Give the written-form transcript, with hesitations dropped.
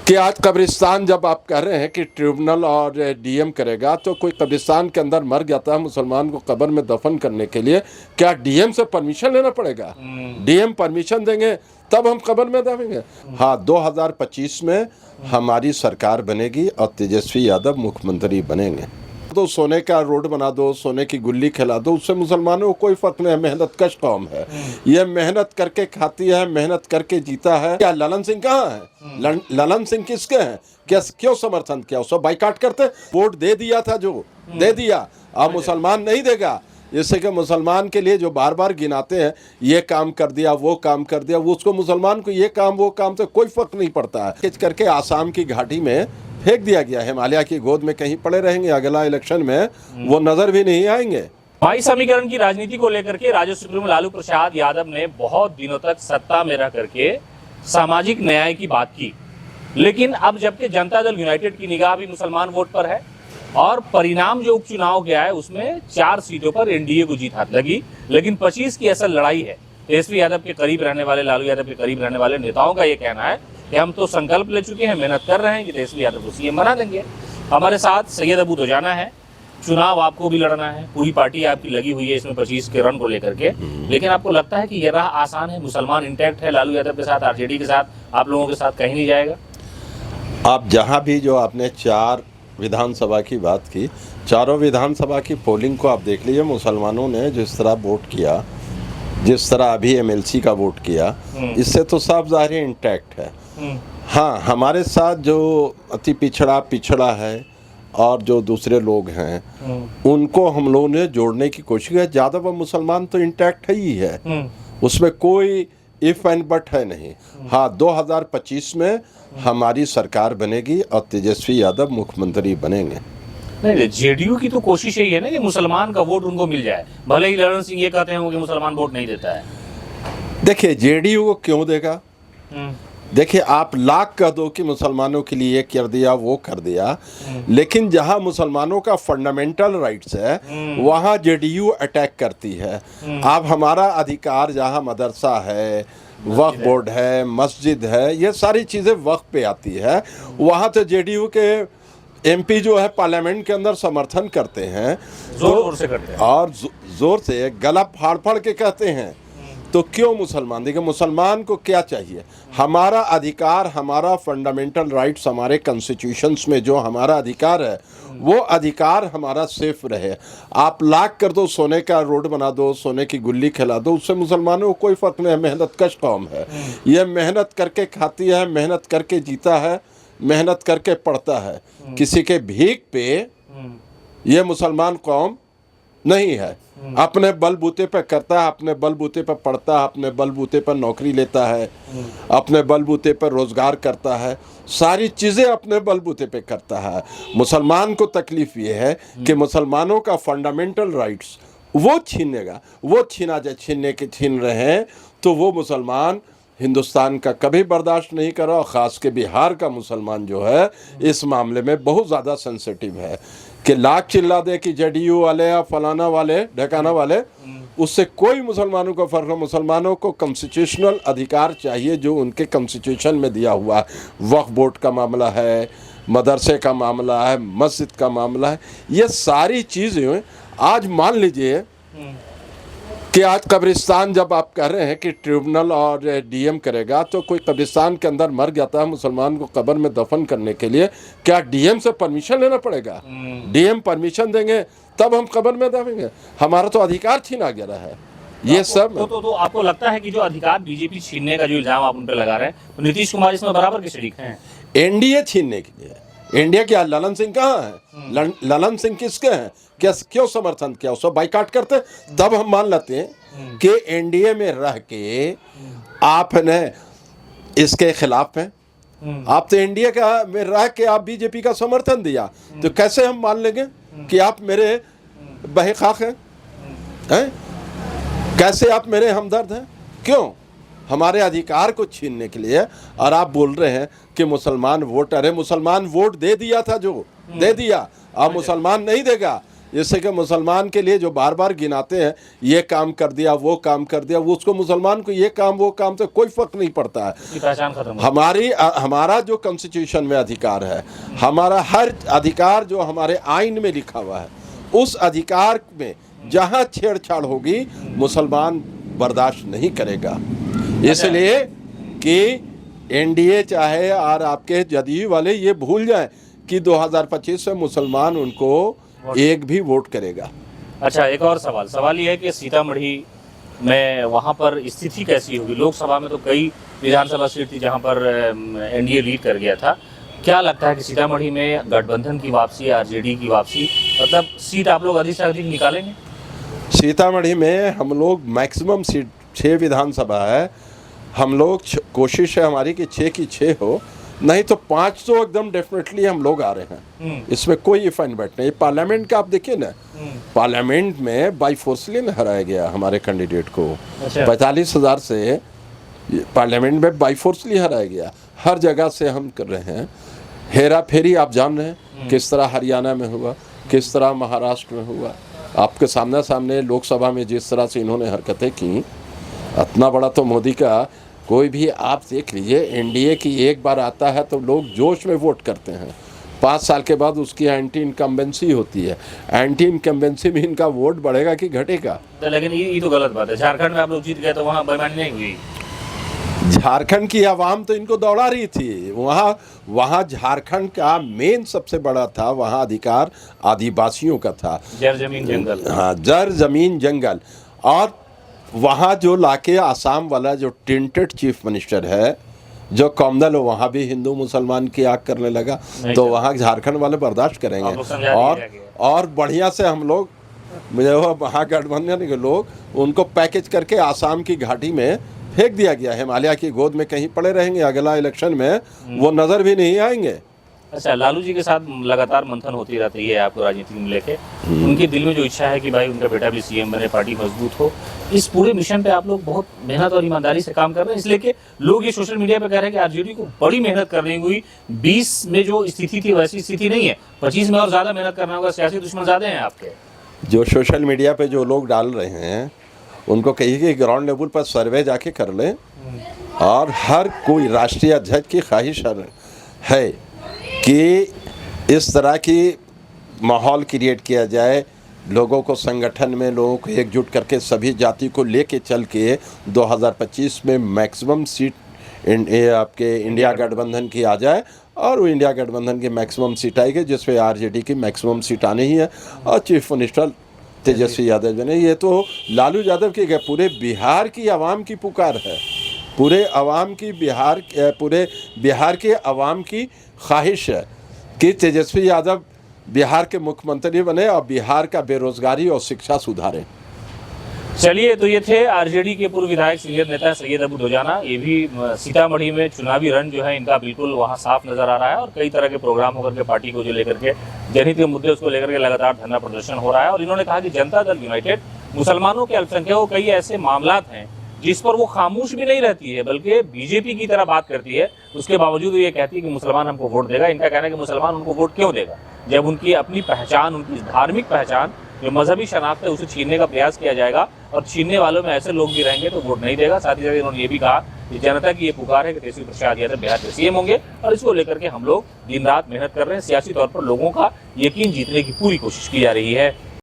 कि आज कब्रिस्तान जब आप कह रहे हैं कि ट्रिब्यूनल और डीएम करेगा, तो कोई कब्रिस्तान के अंदर मर जाता है मुसलमान को कब्र में दफन करने के लिए, क्या डीएम से परमिशन लेना पड़ेगा? डीएम परमिशन देंगे तब हम कब्र में दफनेंगे। हाँ, 2025 में हमारी सरकार बनेगी और तेजस्वी यादव मुख्यमंत्री बनेंगे। तो सोने का रोड बना दो, सोने की गुल्ली खिला दो, उससे मुसलमानों को कोई फर्क नहीं है। मेहनत कश कौम है, ये मेहनत करके खाती है, मेहनत करके जीता है। क्या ललन सिंह कहाँ है? ललन सिंह किसके हैं? क्या क्यों समर्थन किया? उसको बाइकाट करते? वोट दे दिया था, जो दे दिया, अब मुसलमान नहीं देगा। इससे कि मुसलमान के लिए जो बार बार गिनाते हैं, ये काम कर दिया, वो काम कर दिया, वो उसको मुसलमान को ये काम वो काम से कोई फर्क नहीं पड़ता है। खिंच करके आसाम की घाटी में फेंक दिया गया, हिमालय की गोद में कहीं पड़े रहेंगे। अगला इलेक्शन में वो नजर भी नहीं आएंगे। भाई समीकरण की राजनीति को लेकर के राजद सुप्रीमो लालू प्रसाद यादव ने बहुत दिनों तक सत्ता में रह करके सामाजिक न्याय की बात की, लेकिन अब जबकि जनता दल यूनाइटेड की निगाह भी मुसलमान वोट पर है और परिणाम जो उपचुनाव गया है उसमें 4 सीटों पर एनडीए को जीत हाथ लगी, लेकिन 25 की असल लड़ाई है। तेजस्वी यादव के करीब रहने वाले, लालू यादव के करीब रहने वाले नेताओं का ये कहना है कि हम तो संकल्प ले चुके हैं, मेहनत कर रहे हैं कि तेजस्वी यादव को सीएम बना देंगे। हमारे साथ सैयद अबू दोजाना है। चुनाव आपको भी लड़ना है, पूरी पार्टी आपकी लगी हुई है इसमें 25 के रन को लेकर के, लेकिन आपको लगता है कि ये राह आसान है? मुसलमान इंटैक्ट है लालू यादव के साथ, आरजेडी के साथ, आप लोगों के साथ कहीं नहीं जाएगा? आप जहां भी जो आपने 4 विधानसभा की बात की, चारों विधानसभा की पोलिंग को आप देख लीजिए। मुसलमानों ने जिस तरह वोट किया, जिस तरह अभी एमएलसी का वोट किया, इससे तो साफ ज़ाहिर इंटैक्ट है। हाँ, हमारे साथ जो अति पिछड़ा है और जो दूसरे लोग हैं, उनको हम लोगों ने जोड़ने की कोशिश की। ज़्यादा वो मुसलमान तो इंटैक्ट ही है, उसमें कोई इफ एंड बट है नहीं। हाँ, 2025 में हमारी सरकार बनेगी और तेजस्वी यादव मुख्यमंत्री बनेंगे। नहीं, जेडीयू की तो कोशिश यही है ना कि मुसलमान का वोट उनको मिल जाए, भले ही ललन सिंह ये कहते हैं कि मुसलमान वोट नहीं देता है। देखिए, जेडीयू को क्यों देगा? देखिए, आप लाख कह दो कि मुसलमानों के लिए कर दिया, वो कर दिया, लेकिन जहां मुसलमानों का फंडामेंटल राइट्स है वहां जेडीयू अटैक करती है। अब हमारा अधिकार जहां मदरसा है, वक्फ बोर्ड है, मस्जिद है, ये सारी चीज़ें वक्फ पे आती है, वहाँ तो जेडीयू के एमपी जो है पार्लियामेंट के अंदर समर्थन करते हैं, जोर से करते हैं और जोर से गला फाड़ के कहते हैं। तो क्यों मुसलमान? देखिए, मुसलमान को क्या चाहिए? हमारा अधिकार, हमारा फंडामेंटल राइट्स, हमारे कॉन्स्टिट्यूशंस में जो हमारा अधिकार है, वो अधिकार हमारा सेफ रहे। आप लाख कर दो, सोने का रोड बना दो, सोने की गुल्ली खिला दो, उससे मुसलमानों को कोई फर्क नहीं है। मेहनत कश कौम है, ये मेहनत करके खाती है, मेहनत करके जीता है, मेहनत करके पढ़ता है। किसी के भीख पे ये मुसलमान कौम नहीं है। अपने बलबूते पे करता है, अपने बलबूते पे पढ़ता है, अपने बलबूते पर नौकरी लेता है, अपने बलबूते पर रोजगार करता है, सारी चीज़ें अपने बलबूते पे करता है। मुसलमान को तकलीफ ये है कि मुसलमानों का फंडामेंटल राइट्स वो छीनेगा, वो छीन रहे हैं, तो वो मुसलमान हिंदुस्तान का कभी बर्दाश्त नहीं करा। और ख़ास के बिहार का मुसलमान जो है इस मामले में बहुत ज़्यादा सेंसिटिव है कि लाख चिल्ला दे कि जेडीयू वाले या फलाना वाले, ढकाना वाले, उससे कोई मुसलमानों को फ़र्क नहीं। मुसलमानों को कॉन्स्टिट्यूशनल अधिकार चाहिए जो उनके कॉन्स्टिट्यूशन में दिया हुआ है। वक्फ बोर्ड का मामला है, मदरसे का मामला है, मस्जिद का मामला है, ये सारी चीज़ें आज मान लीजिए कि आज कब्रिस्तान जब आप कह रहे हैं कि ट्रिब्यूनल और डीएम करेगा, तो कोई कब्रिस्तान के अंदर मर जाता है मुसलमान को कब्र में दफन करने के लिए, क्या डीएम से परमिशन लेना पड़ेगा? डीएम परमिशन देंगे तब हम कब्र में दफनेंगे। हमारा तो अधिकार छीना गया है। ये सब तो आपको लगता है कि जो अधिकार बीजेपी छीनने का जो इल्जाम आप उन पर लगा रहे हैं, तो नीतीश कुमार इसमें बराबर के शरीक हैं? एनडीए छीनने के लिए। इंडिया क्या? ललन सिंह कहाँ है? ललन सिंह किसके हैं? क्या क्यों समर्थन किया? उसको बाइकाट करते तब हम मान लेते हैं कि एनडीए में रह के आपने इसके खिलाफ हैं। आप तो एनडीए का में रह के आप बीजेपी का समर्थन दिया, तो कैसे हम मान लेंगे कि आप मेरे बहखाक हैं? कैसे आप मेरे हमदर्द हैं? क्यों? हमारे अधिकार को छीनने के लिए। और आप बोल रहे हैं कि मुसलमान वोट, अरे मुसलमान वोट दे दिया था, जो दे दिया, अब मुसलमान नहीं देगा। इससे कि मुसलमान के लिए जो बार बार गिनाते हैं ये काम कर दिया वो काम कर दिया, वो उसको मुसलमान को ये काम वो काम से कोई फर्क नहीं पड़ता है। उसकी पहचान खत्म हो हमारा जो कॉन्स्टिट्यूशन में अधिकार है, हमारा हर अधिकार जो हमारे आइन में लिखा हुआ है, उस अधिकार में जहाँ छेड़छाड़ होगी मुसलमान बर्दाश्त नहीं करेगा। इसलिए कि एनडीए चाहे और आपके जदयू वाले ये भूल जाएं कि 2025 में मुसलमान उनको एक भी वोट करेगा। अच्छा, एक और सवाल ये है कि सीतामढ़ी में वहाँ पर स्थिति कैसी होगी? लोकसभा में तो कई विधानसभा सीट थी जहाँ पर एनडीए लीड कर गया था। क्या लगता है कि सीतामढ़ी में गठबंधन की वापसी, आरजेडी की वापसी, मतलब सीट आप लोग अधिक से अधिक निकालेंगे? सीतामढ़ी में हम लोग मैक्सिमम सीट 6 विधानसभा है, हम लोग कोशिश है हमारी कि 6 की 6 हो, नहीं तो 5 तो एकदम डेफिनेटली हम लोग आ रहे हैं। इसमें कोई इफ एंड बट नहीं। पार्लियामेंट का आप देखिए ना, पार्लियामेंट में बाई फोर्सली हराया गया हमारे कैंडिडेट को। अच्छा। 45,000 से पार्लियामेंट में बाई फोर्सली हराया गया। हर जगह से हम कर रहे हैं। हेरा फेरी आप जान रहे हैं किस तरह हरियाणा में हुआ, किस तरह महाराष्ट्र में हुआ। आपके सामने लोकसभा में जिस तरह से इन्होंने हरकतें की, इतना बड़ा तो मोदी का कोई भी आप देख लीजिए। एनडीए की एक बार आता है तो लोग जोश में वोट करते हैं, 5 साल के बाद उसकी एंटी इनकम्बेंसी होती है। एंटी इनकम्बेंसी में इनका वोट बढ़ेगा कि घटेगा? लेकिन ये तो गलत बात है। झारखंड में आप लोग जीत गए तो वहाँ बेईमानी नहीं हुई। झारखंड की आवाम तो इनको दौड़ा रही थी। वहाँ झारखंड का मेन सबसे बड़ा था, वहाँ अधिकार आदिवासियों का था। जर जमीन जंगल। हाँ, जर जमीन जंगल। और वहाँ जो लाके आसाम वाला जो टिंटेड चीफ मिनिस्टर है, जो कॉमनल हो, वहाँ भी हिंदू मुसलमान की आग करने लगा, तो वहाँ झारखंड वाले बर्दाश्त करेंगे। और बढ़िया से हम लोग महागठबंधन के लोग उनको पैकेज करके आसाम की घाटी में फेंक दिया गया। हिमालय की गोद में कहीं पड़े रहेंगे, अगला इलेक्शन में वो नजर भी नहीं आएंगे। अच्छा, लालू जी के साथ लगातार मंथन होती रहती है आपको राजनीति में लेके। उनके दिल में जो इच्छा है कि भाई उनका बेटा भी सीएम बने, पार्टी मजबूत हो, इस पूरे मिशन पे आप लोग बहुत मेहनत और ईमानदारी से काम कर रहे हैं। इसलिए कि लोग ये सोशल मीडिया पे कह रहे हैं कि आरजेडी को बड़ी मेहनत करनी हुई। 20 में जो स्थिति थी वैसी स्थिति नहीं है, 25 में और ज्यादा मेहनत करना होगा। सियासी दुश्मन ज्यादा हैं आपके। जो सोशल मीडिया पे जो लोग डाल रहे हैं उनको कहिए कि ग्राउंड लेवल पर सर्वे जाके कर लें। और हर कोई राष्ट्रीय अध्यक्ष की ख्वाहिश है कि इस तरह की माहौल क्रिएट किया जाए, लोगों को संगठन में लोगों को एकजुट करके सभी जाति को लेके चल के 2025 में मैक्सिमम सीट आपके इंडिया गठबंधन की आ जाए। और वो इंडिया गठबंधन की मैक्सिमम सीट आएगी, जिसमें आरजेडी की मैक्सिमम सीट आनी ही है। और चीफ मिनिस्टर तेजस्वी यादव जी ने, ये तो लालू यादव की पूरे बिहार की आवाम की पुकार है, पूरे बिहार के आवाम की ख्वाहिश है कि तेजस्वी यादव बिहार के मुख्यमंत्री बने और बिहार का बेरोजगारी और शिक्षा सुधारें। चलिए, तो ये थे आरजेडी के पूर्व विधायक सीनियर नेता सैयद अबू दोजाना। ये भी सीतामढ़ी में चुनावी रन जो है इनका बिल्कुल वहाँ साफ नजर आ रहा है और कई तरह के प्रोग्राम होकर के पार्टी को जो लेकर के जनहित के मुद्दे उसको लेकर के लगातार धरना प्रदर्शन हो रहा है। और इन्होंने कहा कि जनता दल यूनाइटेड मुसलमानों के अल्पसंख्यकों कई ऐसे मामलात हैं जिस पर वो खामोश भी नहीं रहती है, बल्कि बीजेपी की तरह बात करती है। उसके बावजूद ये कहती है कि मुसलमान हमको वोट देगा। इनका कहना है कि मुसलमान उनको वोट क्यों देगा, जब उनकी अपनी पहचान, उनकी धार्मिक पहचान, जो मजहबी शनाख्त है, उसे छीनने का प्रयास किया जाएगा। और छीनने वालों में ऐसे लोग भी रहेंगे तो वोट नहीं देगा। साथ ही साथ इन्होंने ये भी कहा कि जनता की ये पुकार है कि तेजस्वी प्रसाद यादव बिहार के सीएम होंगे और इसको लेकर के हम लोग दिन रात मेहनत कर रहे हैं। सियासी तौर पर लोगों का यकीन जीतने की पूरी कोशिश की जा रही है।